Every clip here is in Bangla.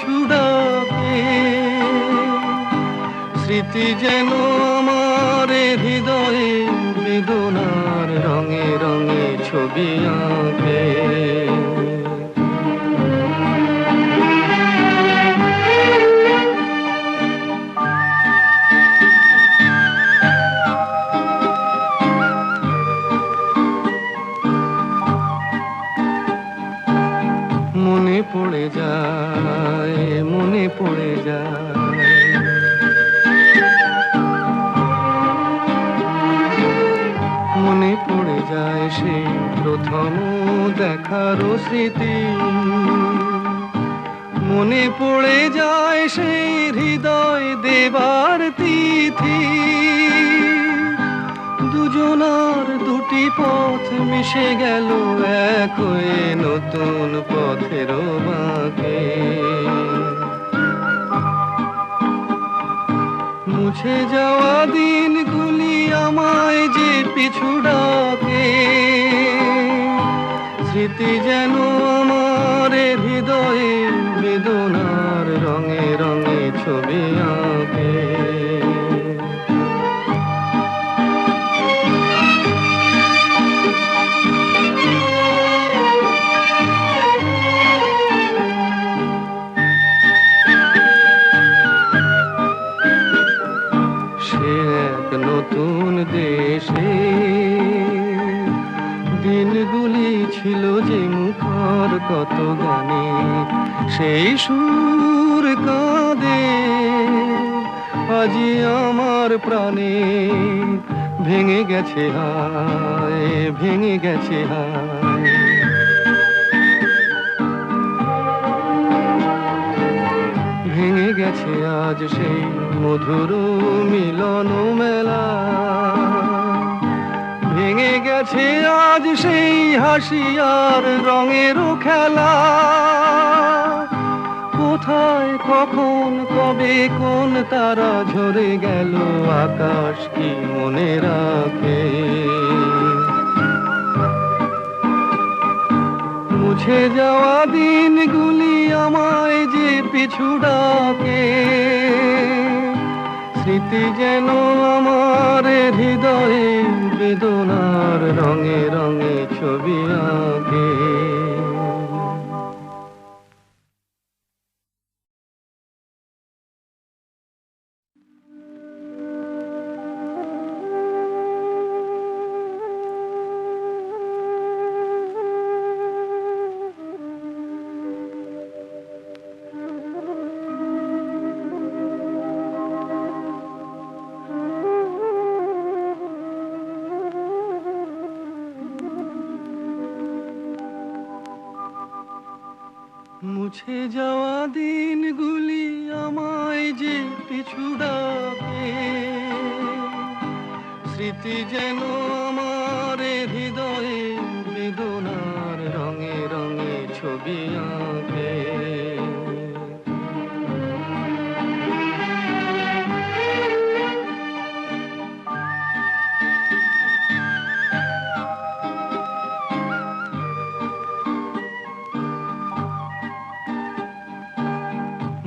পিছু ডাকে, স্মৃতি যেন আমার হৃদয়ে বেদনার রঙে রঙে ছবি আঁকে। মনে পড়ে যায়, মনে পড়ে যায়, মনে পড়ে যায় সেই প্রথম দেখার স্মৃতি, মনে পড়ে যায় সেই হৃদয় দেবার তিথি। দুজনার দুটি পথ মিশে গেল এক হয়ে নতুন পথের বাঁকে। মুছে যাওয়া দিনগুলি আমায় যে পিছু ডাকে, স্মৃতি যেন আমার হৃদয়ে বেদনার রঙে রঙে ছবি আঁকে। নতুন দেশে দিনগুলি ছিল যে মুখর কত গানে, সেই সুর কাঁদে আজি আমার প্রাণে। ভেঙে গেছে হায়, ভেঙে গেছে হায়, ভেঙে গেছে আজ সেই মধুর মিলন মেলা। ভেঙে গেছে আজ সেই হাসি আর রঙের খেলা। কোথায় কখন কবে কোন তারা ঝরে গেল, আকাশ কি মনে রাখে। মুছে যাওয়া দিনগুলি আমায় যে পিছু ডাকে, স্মৃতি যেন আমার হৃদয়ে বেদনার রঙে রঙে ছবি আঁকে। মুছে যাওয়া দিনগুলি আমায় যে পিছু ডাকে, স্মৃতি যেন আমার হৃদয়ে বেদনার রঙে রঙে ছবি আঁকে।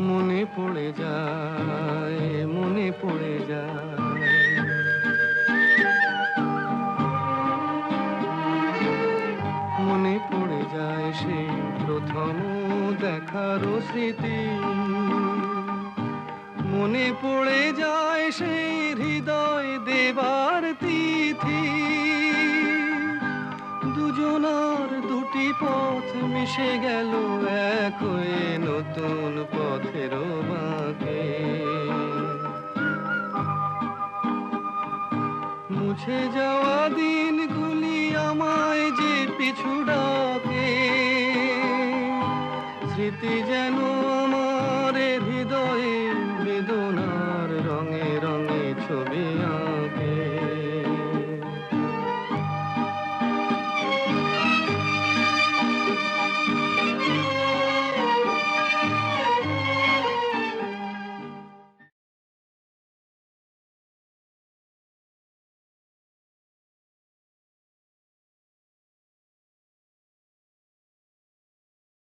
মনে পড়ে যায়, মনে পড়ে যায়, মনে পড়ে যায় সেই প্রথম দেখার স্মৃতি, মনে পড়ে যায় সেই হৃদয় দেবার তিথি। দুজনার দুটি পথ মিশে গেল এক হয়ে নতুন পথের বাঁকে। মুছে যাওয়া দিনগুলি আমায় যে পিছু ডাকে, স্মৃতি যেন আমার